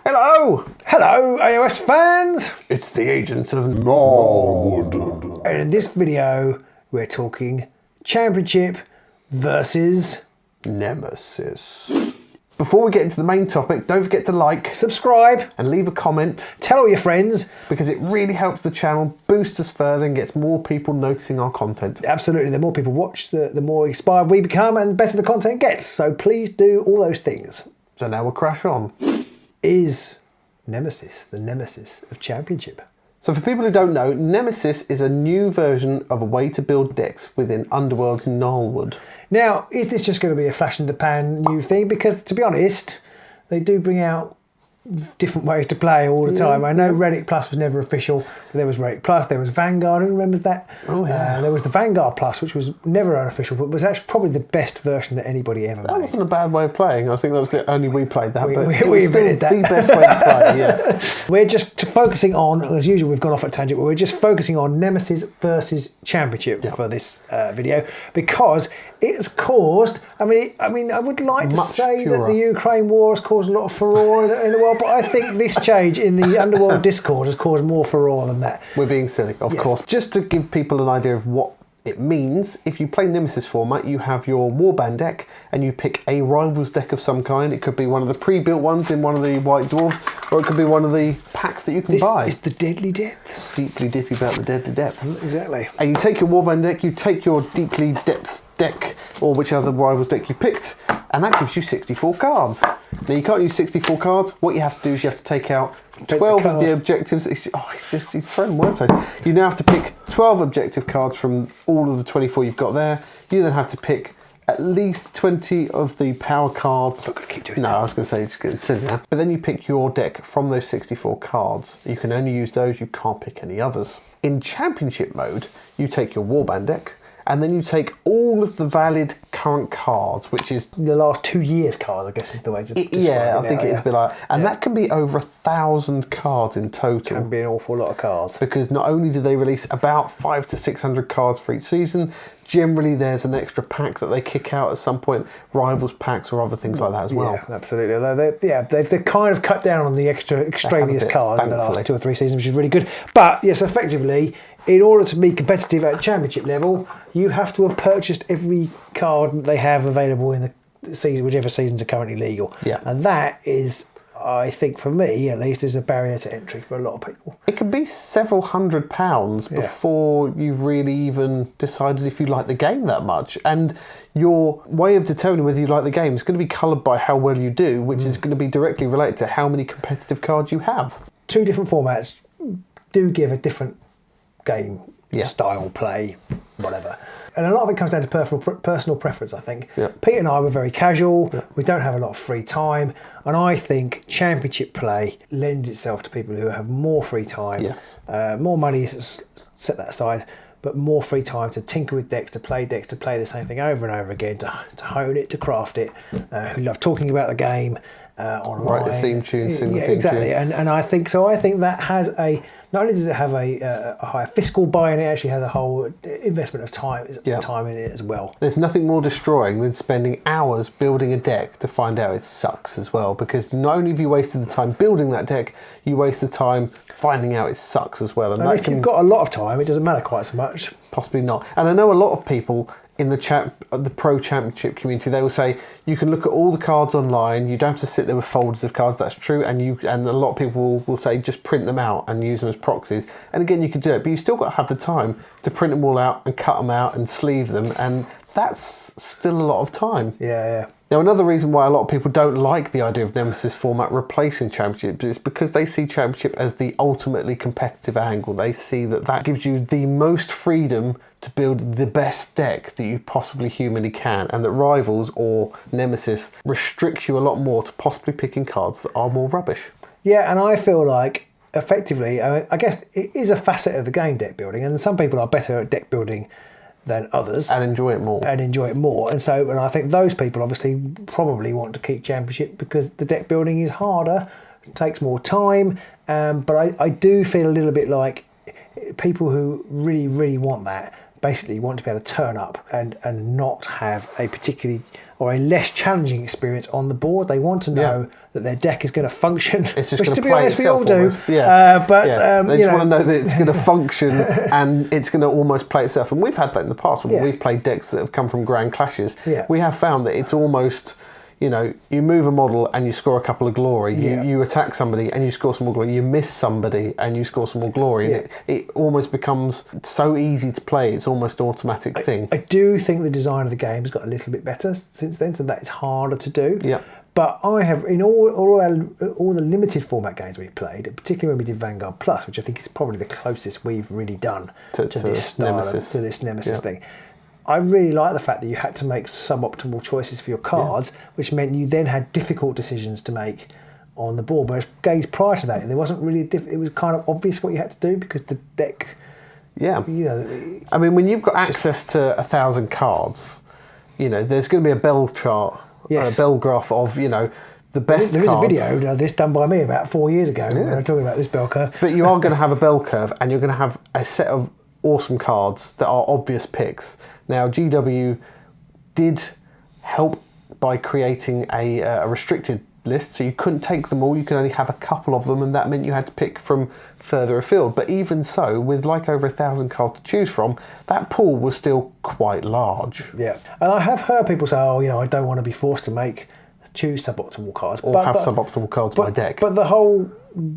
Hello! Hello, AOS fans! It's the agents of Norwood. And in this video, we're talking Championship versus Nemesis. Before we get into the main topic, don't forget to like, subscribe, and leave a comment. Tell all your friends. Because it really helps the channel, boosts us further, and gets more people noticing our content. Absolutely, the more people watch, the more inspired we become, and the better the content gets. So please do all those things. So now we'll crash on. Is Nemesis the nemesis of Championship? So for people who don't know, Nemesis is a new version of a way to build decks within Underworlds Norwood. Now, is this just going to be a flash in the pan new thing? Because to be honest, they do bring out different ways to play all the time. I know Relic Plus was never official, but there was Relic Plus, there was Vanguard, who remembers that? Oh yeah. There was the Vanguard Plus, which was never unofficial, but was actually probably the best version that anybody ever made. That wasn't a bad way of playing. I think that was the only we played that, but we it was still invented that. the best way to play, yes. We're just focusing on, as usual, we've gone off at tangent, but we're just focusing on Nemesis versus Championship for this video, because it's caused, I mean, I would like to say that the Ukraine war has caused a lot of furore in the world, but I think this change in the Underworld Discord has caused more furore than that. We're being silly, of course. Just to give people an idea of what it means, if you play Nemesis format, you have your warband deck and you pick a rivals deck of some kind. It could be one of the pre-built ones in one of the White Dwarves, or it could be one of the packs that you can buy. This is the Deadly Depths. Deeply dippy about the Deadly Depths. Exactly. And you take your warband deck, you take your Deeply Depths deck, or whichever rivals deck you picked, and that gives you 64 cards. Now you can't use 64 cards. What you have to do is you have to take out 12 of the objectives. He's throwing word plays. You now have to pick 12 objective cards from all of the 24 you've got there. You then have to pick at least 20 of the power cards. I'm not going to keep doing that. No, I was going to say it's getting silly now. But then you pick your deck from those 64 cards. You can only use those. You can't pick any others. In Championship mode, you take your warband deck, and then you take all of the valid current cards, which is the last 2 years cards, I guess is the way to describe it. Yeah, I think it's a bit like, and that can be over 1,000 cards in total. Can be an awful lot of cards. Because not only do they release about 500 to 600 cards for each season, generally there's an extra pack that they kick out at some point, rivals packs or other things like that as well. Yeah, absolutely. They've kind of cut down on the extra extraneous cards in the last 2 or 3 seasons, which is really good. But yes, effectively, in order to be competitive at Championship level, you have to have purchased every card they have available in the season, whichever seasons are currently legal. Yeah. And that is, I think for me at least, is a barrier to entry for a lot of people. It can be several £100 before you've really even decided if you like the game that much. And your way of determining whether you like the game is going to be coloured by how well you do, which is going to be directly related to how many competitive cards you have. 2 different formats do give a different game style, play, whatever. And a lot of it comes down to personal preference, I think. Yeah. Pete and I were very casual. Yeah. We don't have a lot of free time. And I think Championship play lends itself to people who have more free time, more money, set that aside, but more free time to tinker with decks, to play the same thing over and over again, to hone it, to craft it, who love talking about the game online. Write the theme tune, sing the theme exactly. tune. And I think that has not only does it have a higher fiscal buy-in, it actually has a whole investment of time in it as well. There's nothing more destroying than spending hours building a deck to find out it sucks as well, because not only have you wasted the time building that deck, you waste the time finding out it sucks as well. And if you've got a lot of time, it doesn't matter quite so much. Possibly not. And I know a lot of people in the pro championship community, they will say you can look at all the cards online, you don't have to sit there with folders of cards. That's true, and a lot of people will say just print them out and use them as proxies, and again you can do it, but you still got to have the time to print them all out and cut them out and sleeve them, and that's still a lot of time. Yeah. Now, another reason why a lot of people don't like the idea of Nemesis format replacing Championship is because they see Championship as the ultimately competitive angle. They see that gives you the most freedom to build the best deck that you possibly humanly can, and that Rivals or Nemesis restricts you a lot more to possibly picking cards that are more rubbish. Yeah, and I feel like effectively, I guess it is a facet of the game, deck building, and some people are better at deck building than others. And enjoy it more. And I think those people obviously probably want to keep Championship because the deck building is harder, it takes more time, but I do feel a little bit like people who really, really want that basically want to be able to turn up and not have a particularly or a less challenging experience on the board. They want to know that their deck is going to function, it's just which, to be play honest, we all do. Almost. They just want to know that it's going to function and it's going to almost play itself. And we've had that in the past when we've played decks that have come from Grand Clashes. Yeah. We have found that it's almost, you know, you move a model and you score a couple of glory. You attack somebody and you score some more glory. You miss somebody and you score some more glory. And it almost becomes so easy to play. It's almost an automatic thing. I do think the design of the game has got a little bit better since then, so that it's harder to do. Yeah. But I have, in all the limited format games we've played, particularly when we did Vanguard Plus, which I think is probably the closest we've really done to this style to this Nemesis thing. I really like the fact that you had to make suboptimal choices for your cards, which meant you then had difficult decisions to make on the board. Whereas games prior to that, there wasn't really it was kind of obvious what you had to do because the deck. Yeah. You know, I mean, when you've got access to 1,000 cards, you know, there's going to be a bell chart, a bell graph of, you know, the best There is cards. a video of this done by me about 4 years ago when I'm talking about this bell curve. But you are going to have a bell curve and you're going to have a set of awesome cards that are obvious picks. Now, GW did help by creating a restricted list, so you couldn't take them all, you could only have a couple of them, and that meant you had to pick from further afield. But even so, with like over 1,000 cards to choose from, that pool was still quite large. Yeah, and I have heard people say, oh, you know, I don't want to be forced to choose suboptimal cards. Or have suboptimal cards by deck. But the whole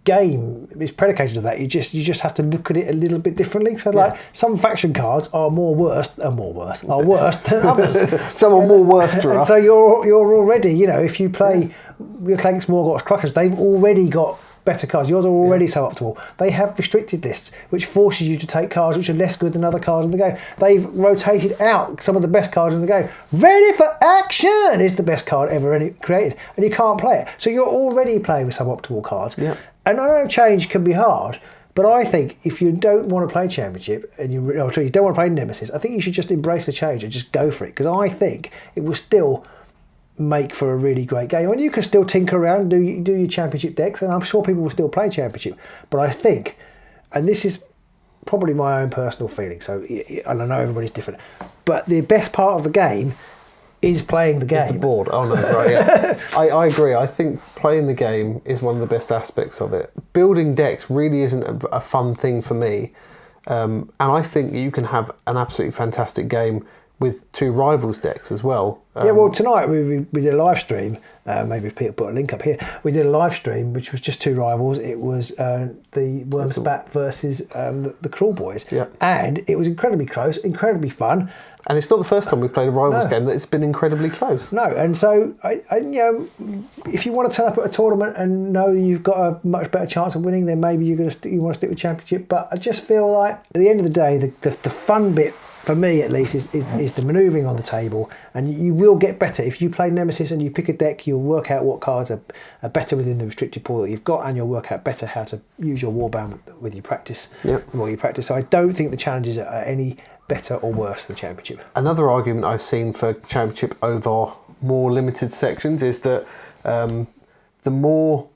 game is predicated on that. You just have to look at it a little bit differently. So like some faction cards are worse than others. Some are more worse. And so you're already, you know, if you play your Clanks, Morgoths, Cruckers, they've already got better cards. Yours are already suboptimal. They have restricted lists, which forces you to take cards which are less good than other cards in the game. They've rotated out some of the best cards in the game. Ready for Action is the best card ever created, and you can't play it. So you're already playing with suboptimal cards. Yeah. And I know change can be hard, but I think if you don't want to play Championship and you don't want to play Nemesis, I think you should just embrace the change and just go for it, because I think it will still make for a really great game. And you can still tinker around, do your Championship decks, and I'm sure people will still play Championship. But I think, and this is probably my own personal feeling, so and I know everybody's different, but the best part of the game is playing the game. It's the board. Oh no, right, yeah. I agree. I think playing the game is one of the best aspects of it. Building decks really isn't a fun thing for me. And I think you can have an absolutely fantastic game with two rivals decks as well. Well, tonight we did a live stream. Maybe Peter put a link up here. We did a live stream which was just two rivals. It was the Wormspat versus the Crawl Boys, and it was incredibly close, incredibly fun. And it's not the first time we've played a rivals game that it's been incredibly close. No, and so I you know, if you want to turn up at a tournament and know you've got a much better chance of winning, then maybe you want to stick with Championship. But I just feel like at the end of the day, the fun bit, for me at least, is the manoeuvring on the table, and you will get better. If you play Nemesis and you pick a deck, you'll work out what cards are better within the restricted pool that you've got, and you'll work out better how to use your warband with your practice. The more you practice. So I don't think the challenges are any better or worse than Championship. Another argument I've seen for Championship over more limited sections is that the more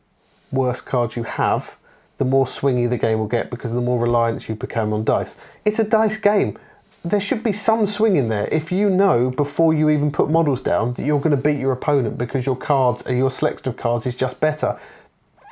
worse cards you have, the more swingy the game will get, because the more reliant you become on dice. It's a dice game. There should be some swing in there. If you know before you even put models down that you're going to beat your opponent because your cards, your selection of cards is just better,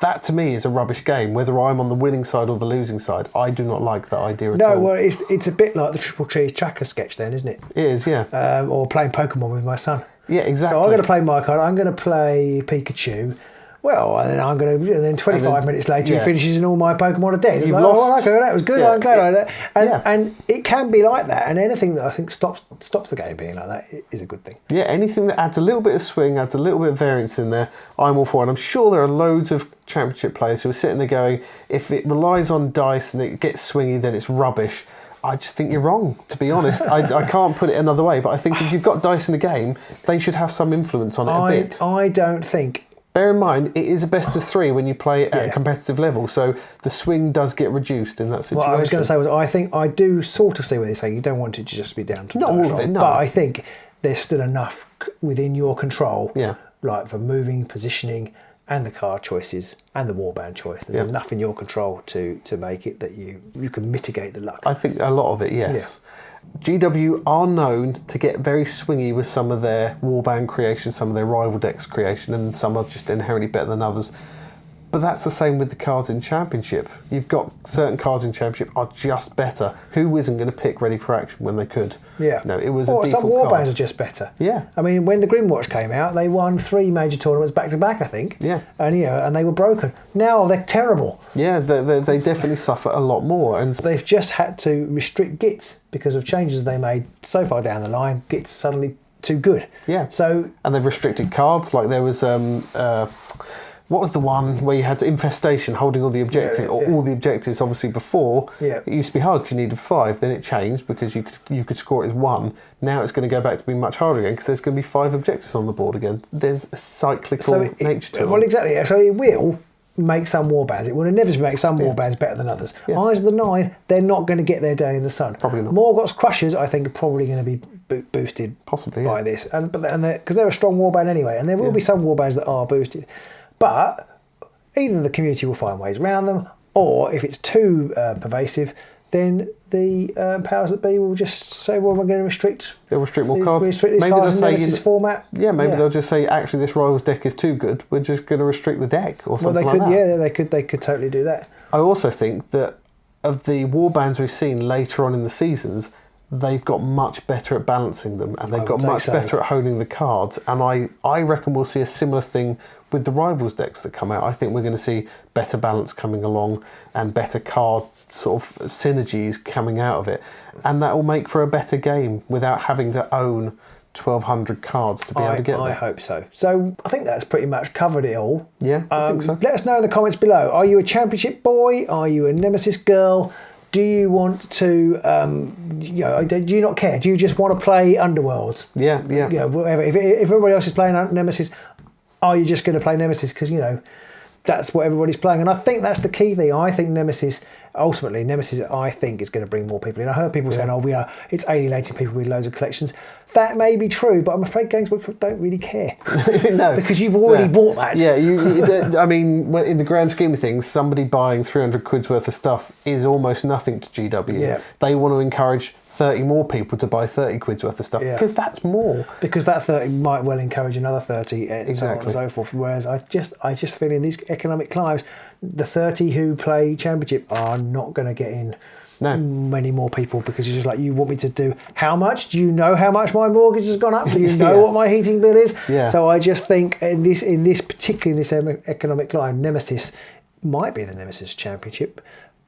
that to me is a rubbish game. Whether I'm on the winning side or the losing side, I do not like that idea at all. No, well, it's a bit like the Triple Cheese tracker sketch then, isn't it? It is, yeah. Or playing Pokemon with my son. Yeah, exactly. So I'm going to play my card. I'm going to play Pikachu. Well, and then I'm going to. And then 25 minutes later, he finishes, and all my Pokemon are dead. You've like, lost. Oh, okay, that was good. I'm glad I did that. And it can be like that. And anything that I think stops the game being like that is a good thing. Yeah, anything that adds a little bit of swing, adds a little bit of variance in there, I'm all for. And I'm sure there are loads of Championship players who are sitting there going, if it relies on dice and it gets swingy, then it's rubbish. I just think you're wrong, to be honest. I can't put it another way, but I think if you've got dice in the game, they should have some influence on it a bit. I don't think. Bear in mind, it is a best of three when you play at a competitive level, so the swing does get reduced in that situation. What I was going to say was, I think I do sort of see what they're saying. You don't want it to just be down to not all of it, no. But I think there's still enough within your control, yeah, like for moving, positioning, and the card choices and the warband choice. There's enough in your control to make it that you can mitigate the luck. I think a lot of it, yes. GW are known to get very swingy with some of their warband creation, some of their rival decks creation, and some are just inherently better than others. But that's the same with the cards in Championship. You've got certain cards in Championship are just better. Who isn't going to pick Ready for Action when they could? Yeah. No, it was or a default some warbands card. are just better. Yeah. I mean, when the Grimwatch came out, they won 3 major tournaments back to back, I think. Yeah. And and they were broken. Now they're terrible. Yeah, they definitely suffer a lot more. And They've just had to restrict Gits because of changes they made so far down the line. Gits suddenly too good. Yeah. So and they've restricted cards. Like there was what was the one where you had Infestation holding all the objectives, or all the objectives? Obviously, before it used to be hard because you needed 5. Then it changed because you could score it as 1. Now it's going to go back to being much harder again because there's going to be 5 objectives on the board again. There's a cyclical nature to it. Well, exactly. So it will make some warbands. It will inevitably make some warbands better than others. Eyes of the Nine, they're not going to get their day in the sun. Probably not. Morgoth's Crushers, I think, are probably going to be boosted possibly by this, because they're a strong warband anyway, and there will be some warbands that are boosted. But either the community will find ways around them, or if it's too pervasive, then the powers that be will just say, well, we're going to restrict. They'll restrict more cards. Restrict these cards in Nemesis format. Yeah, maybe they'll just say, actually, this Rivals deck is too good. We're just going to restrict the deck or something like that. Yeah, they could totally do that. I also think that of the warbands we've seen later on in the seasons, they've got much better at balancing them, and they've got much better at holding the cards. And I reckon we'll see a similar thing with the Rivals decks that come out. I think we're going to see better balance coming along and better card sort of synergies coming out of it. And that will make for a better game without having to own 1,200 cards to be able to get there. I hope so. So I think that's pretty much covered it all. Yeah, I think so. Let us know in the comments below. Are you a Championship boy? Are you a Nemesis girl? Do you want to, do you not care? Do you just want to play Underworlds? Yeah. Whatever. If everybody else is playing Nemesis, are you just going to play Nemesis? Because, that's what everybody's playing. And I think that's the key thing. I think Nemesis, I think, is going to bring more people in. I heard people saying, it's alienating people with loads of collections. That may be true, but I'm afraid games don't really care. No. Because you've already bought that. Yeah, I mean, in the grand scheme of things, somebody buying 300 quid's worth of stuff is almost nothing to GW. Yeah. They want to encourage 30 more people to buy 30 quid's worth of stuff because that's more. Because that 30 might well encourage another 30 and so on and so forth. Whereas I just feel in these economic climes, the 30 who play Championship are not going to get in many more people, because you're just like, you want me to do how much? Do you know how much my mortgage has gone up? Do you know what my heating bill is? Yeah. So I just think in this economic climb, Nemesis might be the Nemesis Championship,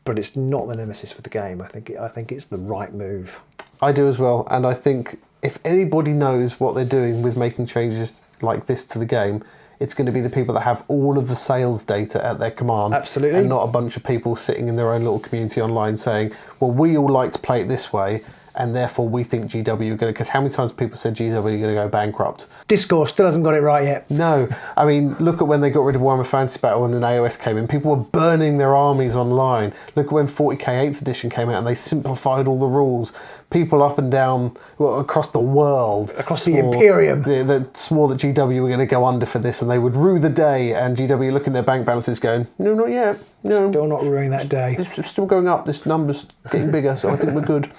but it's not the Nemesis for the game. I think it's the right move. I do as well, and I think if anybody knows what they're doing with making changes like this to the game, it's going to be the people that have all of the sales data at their command. Absolutely. And not a bunch of people sitting in their own little community online saying, well, we all like to play it this way, and therefore we think GW are going to... Because how many times people said GW are going to go bankrupt? Discourse still hasn't got it right yet. No. I mean, look at when they got rid of Warhammer Fantasy Battle and then AOS came in. People were burning their armies online. Look at when 40k 8th edition came out and they simplified all the rules. People up and down, across the world. Across the Imperium. That swore that GW were going to go under for this, and they would rue the day, and GW looking at their bank balances going, no, not yet. No. Still not ruining that day. It's still going up. This number's getting bigger, so I think we're good.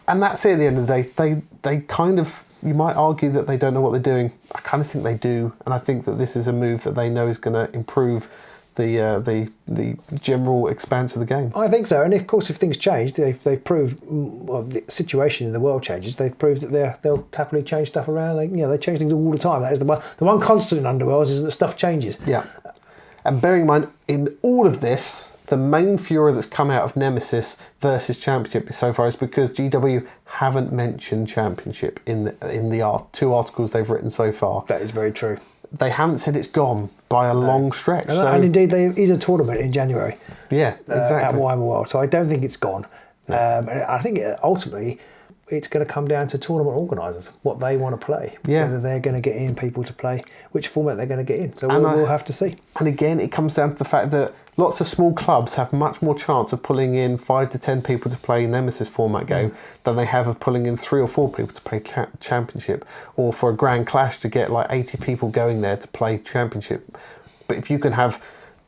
And that's it at the end of the day. They kind of, you might argue that they don't know what they're doing. I kind of think they do, and I think that this is a move that they know is going to improve the general expanse of the game. I think so, and of course, if things change, they've proved, well, the situation in the world changes. They've proved that they'll happily change stuff around. They change things all the time. That is the one constant in Underworlds is that stuff changes. Yeah, and bearing in mind, in all of this, the main furor that's come out of Nemesis versus Championship so far is because GW haven't mentioned Championship in the 2 articles they've written so far. That is very true. They haven't said it's gone by a long stretch. And indeed, there is a tournament in January. Yeah, exactly. At Warhammer World, so I don't think it's gone. No. And I think ultimately it's going to come down to tournament organisers, what they want to play, whether they're going to get in people to play, which format they're going to get in. So we'll have to see. And again, it comes down to the fact that lots of small clubs have much more chance of pulling in 5 to 10 people to play Nemesis format game than they have of pulling in 3 or 4 people to play Championship, or for a Grand Clash to get like 80 people going there to play Championship. But if you can have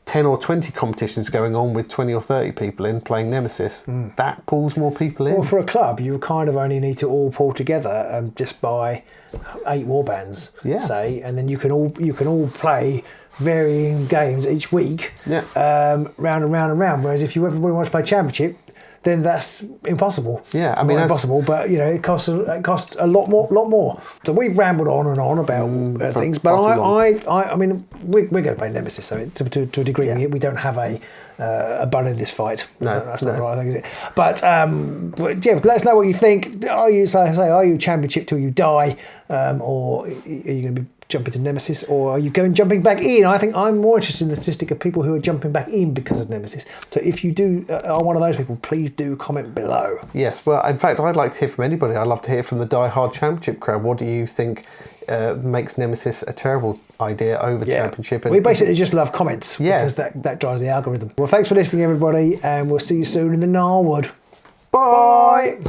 10 or 20 competitions going on with 20 or 30 people in playing Nemesis, that pulls more people in. Well, for a club, you kind of only need to all pull together and just buy 8 warbands, say, and then you can all play varying games each week, round and round and round. Whereas if everybody wants to play Championship, then that's impossible. Yeah, I mean, not impossible, but it costs a lot more. So we've rambled on and on about things, but I mean, we're going to play Nemesis, so to a degree, we don't have a bun in this fight. No, that's not the right thing, is it? But yeah, let us know what you think. Are you Championship till you die, or are you going to be jumping to Nemesis, or are you jumping back in? I think I'm more interested in the statistic of people who are jumping back in because of Nemesis. So if you are one of those people, please do comment below. Yes, well, in fact, I'd like to hear from anybody. I'd love to hear from the die-hard Championship crowd. What do you think makes Nemesis a terrible idea over Championship? And we basically just love comments because that drives the algorithm. Well, thanks for listening, everybody, and we'll see you soon in the Gnarlwood. Bye!